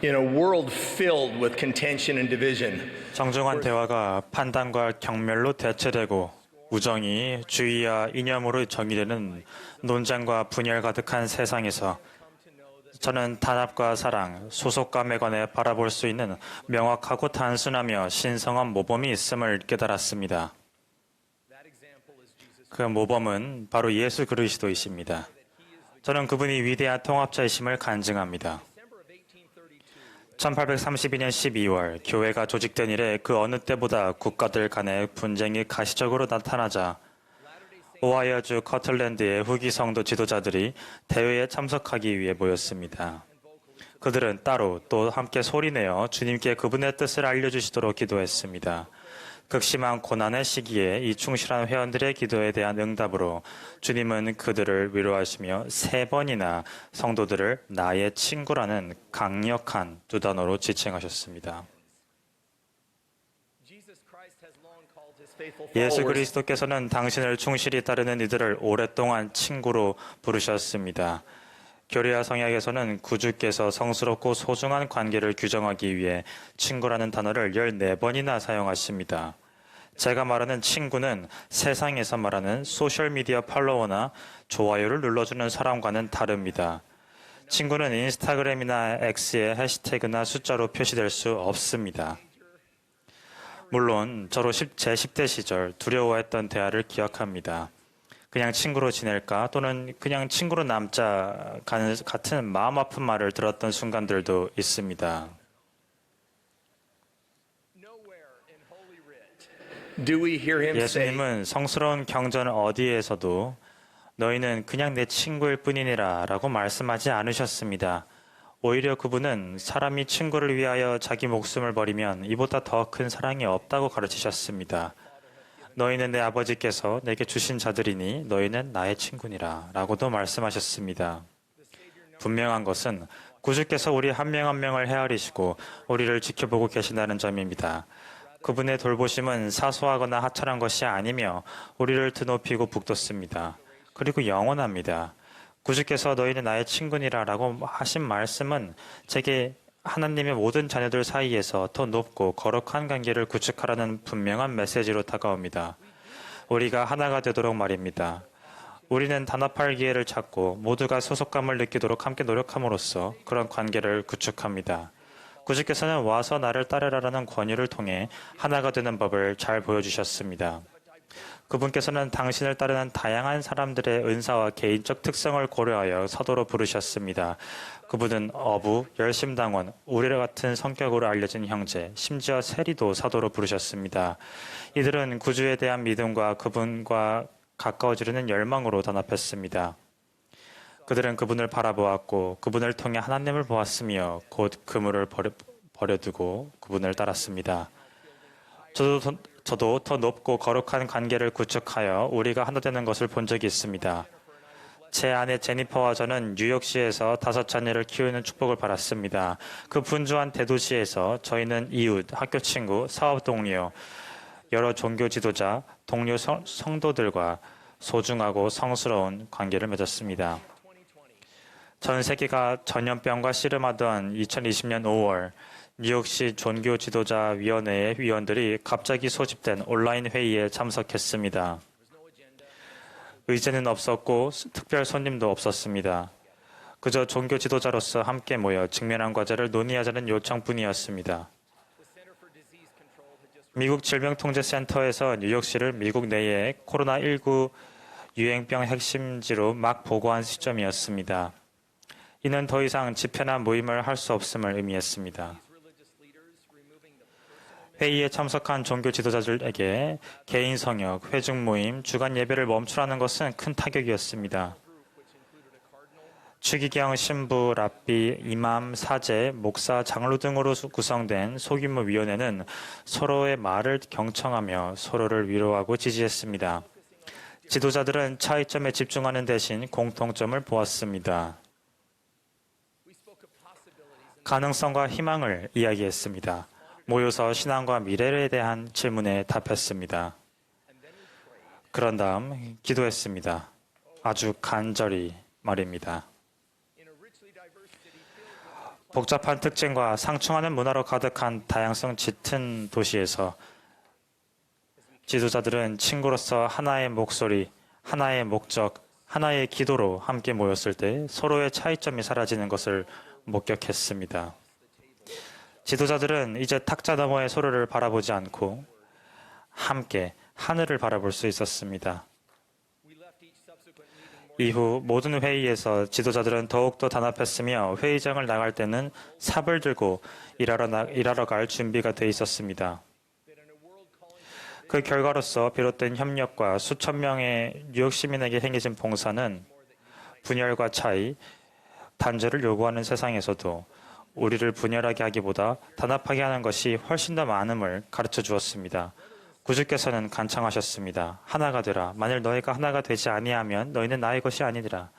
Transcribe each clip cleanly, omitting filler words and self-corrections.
In a world filled with contention and division, 정중한 대화가 판단과 경멸로 대체되고 우정이 주의와 이념으로 정의되는 논쟁과 분열 가득한 세상에서 저는 단합과 사랑, 소속감에 관해 바라볼 수 있는 명확하고 단순하며 신성한 모범이 있음을 깨달았습니다. 그 모범은 바로 예수 그리스도이십니다. 저는 그분이 위대한 통합자이심을 간증합니다. 1832년 12월 교회가 조직된 이래 그 어느 때보다 국가들 간의 분쟁이 가시적으로 나타나자 오하이오주 커틀랜드의 후기 성도 지도자들이 대회에 참석하기 위해 모였습니다. 그들은 따로 또 함께 소리내어 주님께 그분의 뜻을 알려주시도록 기도했습니다. 극심한 고난의 시기에 이 충실한 회원들의 기도에 대한 응답으로 주님은 그들을 위로하시며 3번이나 성도들을 나의 친구라는 강력한 두 단어로 지칭하셨습니다. 예수 그리스도께서는 당신을 충실히 따르는 이들을 오랫동안 친구로 부르셨습니다. 교리와 성약에서는 구주께서 성스럽고 소중한 관계를 규정하기 위해 친구라는 단어를 14번이나 사용하십니다. 제가 말하는 친구는 세상에서 말하는 소셜미디어 팔로워나 좋아요를 눌러주는 사람과는 다릅니다. 친구는 인스타그램이나 X의 해시태그나 숫자로 표시될 수 없습니다. 물론 저로 제 10대 시절 두려워했던 대화를 기억합니다. 그냥 친구로 지낼까 또는 그냥 친구로 남자 같은 마음 아픈 말을 들었던 순간들도 있습니다. 예수님은 성스러운 경전 어디에서도 너희는 그냥 내 친구일 뿐이니라 라고 말씀하지 않으셨습니다. 오히려 그분은 사람이 친구를 위하여 자기 목숨을 버리면 이보다 더 큰 사랑이 없다고 가르치셨습니다. 너희는 내 아버지께서 내게 주신 자들이니 너희는 나의 친구니라 라고도 말씀하셨습니다. 분명한 것은 구주께서 우리 한 명 한 명을 헤아리시고 우리를 지켜보고 계신다는 점입니다. 그분의 돌보심은 사소하거나 하찮은 것이 아니며 우리를 드높이고 북돋습니다. 그리고 영원합니다. 구주께서 너희는 나의 친구니라 라고 하신 말씀은 제게 하나님의 모든 자녀들 사이에서 더 높고 거룩한 관계를 구축하라는 분명한 메시지로 다가옵니다. 우리가 하나가 되도록 말입니다. 우리는 단합할 기회를 찾고 모두가 소속감을 느끼도록 함께 노력함으로써 그런 관계를 구축합니다. 구주께서는 와서 나를 따르라라는 권유를 통해 하나가 되는 법을 잘 보여주셨습니다. 그분께서는 당신을 따르는 다양한 사람들의 은사와 개인적 특성을 고려하여 사도로 부르셨습니다. 그분은 어부, 열심당원, 우리와 같은 성격으로 알려진 형제, 심지어 세리도 사도로 부르셨습니다. 이들은 구주에 대한 믿음과 그분과 가까워지려는 열망으로 단합했습니다. 그들은 그분을 바라보았고 그분을 통해 하나님을 보았으며 곧 그물을 버려두고 그분을 따랐습니다. 저도 더 높고 거룩한 관계를 구축하여 우리가 하나 되는 것을 본 적이 있습니다. 제 아내 제니퍼와 저는 뉴욕시에서 5자녀를 키우는 축복을 받았습니다. 그 분주한 대도시에서 저희는 이웃, 학교 친구, 사업 동료, 여러 종교 지도자, 동료 성도들과 소중하고 성스러운 관계를 맺었습니다. 전 세계가 전염병과 씨름하던 2020년 5월 뉴욕시 종교 지도자 위원회의 위원들이 갑자기 소집된 온라인 회의에 참석했습니다. 의제는 없었고 특별 손님도 없었습니다. 그저 종교 지도자로서 함께 모여 직면한 과제를 논의하자는 요청뿐이었습니다. 미국 질병통제센터에서 뉴욕시를 미국 내의 코로나19 유행병 핵심지로 막 보고한 시점이었습니다. 이는 더 이상 집회나 모임을 할 수 없음을 의미했습니다. 회의에 참석한 종교 지도자들에게 개인 성역, 회중 모임, 주간 예배를 멈추라는 것은 큰 타격이었습니다. 추기경, 신부, 랍비, 이맘, 사제, 목사, 장로 등으로 구성된 소규모 위원회는 서로의 말을 경청하며 서로를 위로하고 지지했습니다. 지도자들은 차이점에 집중하는 대신 공통점을 보았습니다. 가능성과 희망을 이야기했습니다. 모여서 신앙과 미래에 대한 질문에 답했습니다. 그런 다음 기도했습니다. 아주 간절히 말입니다. 복잡한 특징과 상충하는 문화로 가득한 다양성 짙은 도시에서 지도자들은 친구로서 하나의 목소리, 하나의 목적, 하나의 기도로 함께 모였을 때 서로의 차이점이 사라지는 것을 목격했습니다. 지도자들은 이제 탁자 너머의 서로를 바라보지 않고 함께 하늘을 바라볼 수 있었습니다. 이후 모든 회의에서 지도자들은 더욱더 단합했으며 회의장을 나갈 때는 삽을 들고 일하러 갈 준비가 돼 있었습니다. 그 결과로서 비롯된 협력과 수천 명의 뉴욕 시민에게 행해진 봉사는 분열과 차이, 단절을 요구하는 세상에서도 우리를 분열하게 하기보다 단합하게 하는 것이 훨씬 더 많음을 가르쳐 주었습니다. 구주께서는 간청하셨습니다. 하나가 되라. 만일 너희가 하나가 되지 아니하면 너희는 나의 것이 아니니라.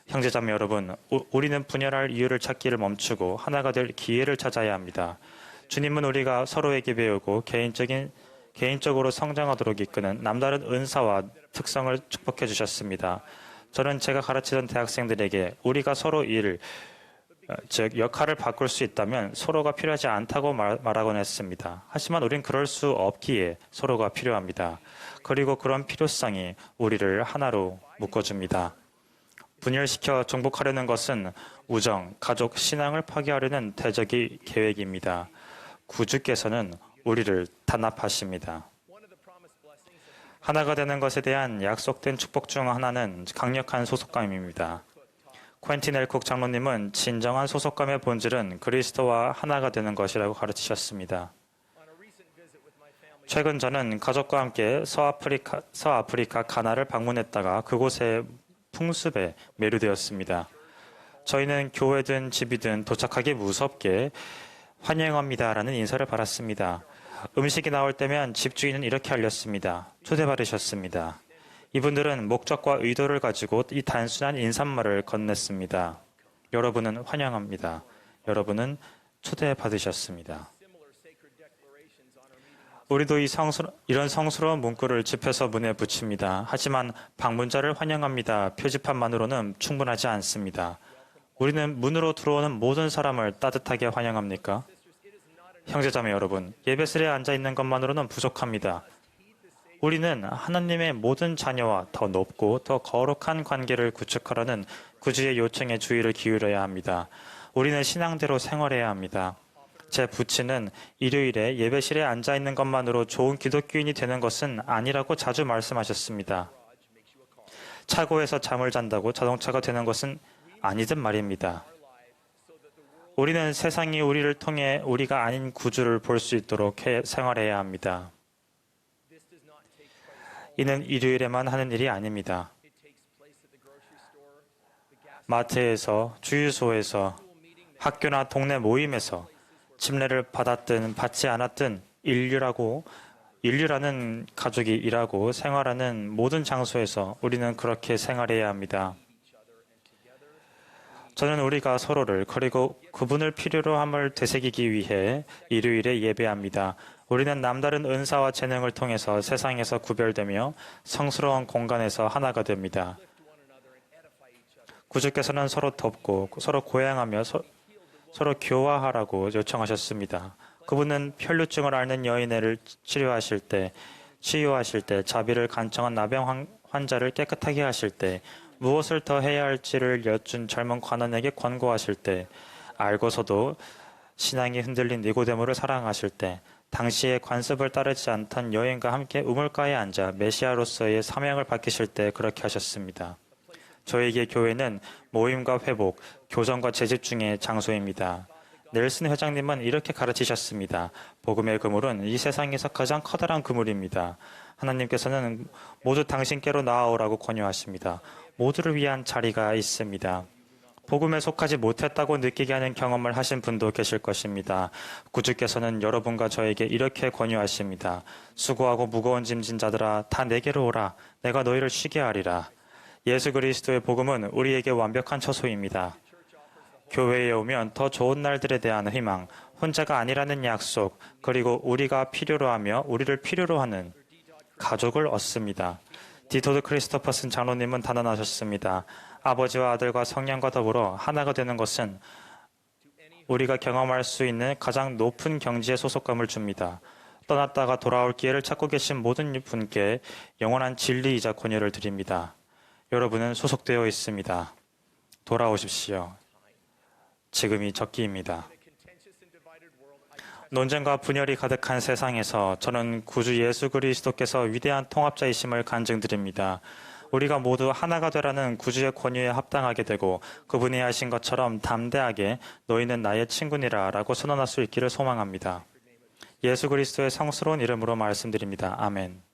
형제자매 여러분, 우리는 분열할 이유를 찾기를 멈추고 하나가 될 기회를 찾아야 합니다. 주님은 우리가 서로에게 배우고 개인적으로 성장하도록 이끄는 남다른 은사와 특성을 축복해 주셨습니다. 저는 제가 가르치던 대학생들에게 우리가 서로 즉 역할을 바꿀 수 있다면 서로가 필요하지 않다고 말하곤 했습니다. 하지만 우린 그럴 수 없기에 서로가 필요합니다. 그리고 그런 필요성이 우리를 하나로 묶어줍니다. 분열시켜 정복하려는 것은 우정, 가족, 신앙을 파괴하려는 대적의 계획입니다. 구주께서는 우리를 단합하십니다. 하나가 되는 것에 대한 약속된 축복 중 하나는 강력한 소속감입니다. 퀸틴 엘쿡 장로님은 진정한 소속감의 본질은 그리스도와 하나가 되는 것이라고 가르치셨습니다. 최근 저는 가족과 함께 서아프리카 가나를 방문했다가 그곳의 풍습에 매료되었습니다. 저희는 교회든 집이든 도착하기 무섭게 환영합니다라는 인사를 받았습니다. 음식이 나올 때면 집주인은 이렇게 알렸습니다. 초대받으셨습니다. 이분들은 목적과 의도를 가지고 이 단순한 인사말을 건넸습니다. 여러분은 환영합니다. 여러분은 초대받으셨습니다. 우리도 이런 성스러운 문구를 집에서 문에 붙입니다. 하지만 방문자를 환영합니다. 표지판만으로는 충분하지 않습니다. 우리는 문으로 들어오는 모든 사람을 따뜻하게 환영합니까? 형제자매 여러분, 예배실에 앉아 있는 것만으로는 부족합니다. 우리는 하나님의 모든 자녀와 더 높고 더 거룩한 관계를 구축하라는 구주의 요청에 주의를 기울여야 합니다. 우리는 신앙대로 생활해야 합니다. 제 부친은 일요일에 예배실에 앉아 있는 것만으로 좋은 기독교인이 되는 것은 아니라고 자주 말씀하셨습니다. 차고에서 잠을 잔다고 자동차가 되는 것은 아니든 말입니다. 우리는 세상이 우리를 통해 우리가 아닌 구주를 볼 수 있도록 생활해야 합니다. 이는 일요일에만 하는 일이 아닙니다. 마트에서, 주유소에서, 학교나 동네 모임에서 침례를 받았든 받지 않았든 인류라는 가족이 일하고 생활하는 모든 장소에서 우리는 그렇게 생활해야 합니다. 저는 우리가 서로를 그리고 그분을 필요로 함을 되새기기 위해 일요일에 예배합니다. 우리는 남다른 은사와 재능을 통해서 세상에서 구별되며 성스러운 공간에서 하나가 됩니다. 구주께서는 서로 돕고 서로 고양하며 서로 교화하라고 요청하셨습니다. 그분은 혈루증을 앓는 여인을 치유하실 때 자비를 간청한 나병 환자를 깨끗하게 하실 때 무엇을 더 해야 할지를 여쭌 젊은 관원에게 권고하실 때 알고서도 신앙이 흔들린 니고데모를 사랑하실 때 당시의 관습을 따르지 않던 여인과 함께 우물가에 앉아 메시아로서의 사명을 밝히실 때 그렇게 하셨습니다. 저에게 교회는 모임과 회복, 교정과 재집중의 장소입니다. 넬슨 회장님은 이렇게 가르치셨습니다. 복음의 그물은 이 세상에서 가장 커다란 그물입니다. 하나님께서는 모두 당신께로 나아오라고 권유하십니다. 모두를 위한 자리가 있습니다. 복음에 속하지 못했다고 느끼게 하는 경험을 하신 분도 계실 것입니다. 구주께서는 여러분과 저에게 이렇게 권유하십니다. 수고하고 무거운 짐진 자들아 다 내게로 오라. 내가 너희를 쉬게 하리라. 예수 그리스도의 복음은 우리에게 완벽한 처소입니다. 교회에 오면 더 좋은 날들에 대한 희망, 혼자가 아니라는 약속, 그리고 우리가 필요로 하며 우리를 필요로 하는 가족을 얻습니다. 디토드 크리스토퍼슨 장로님은 단언하셨습니다. 아버지와 아들과 성령과 더불어 하나가 되는 것은 우리가 경험할 수 있는 가장 높은 경지의 소속감을 줍니다. 떠났다가 돌아올 기회를 찾고 계신 모든 분께 영원한 진리이자 권유를 드립니다. 여러분은 소속되어 있습니다. 돌아오십시오. 지금이 적기입니다. 논쟁과 분열이 가득한 세상에서 저는 구주 예수 그리스도께서 위대한 통합자이심을 간증드립니다. 우리가 모두 하나가 되라는 구주의 권유에 합당하게 되고 그분이 하신 것처럼 담대하게 너희는 나의 친구니라 라고 선언할 수 있기를 소망합니다. 예수 그리스도의 성스러운 이름으로 말씀드립니다. 아멘.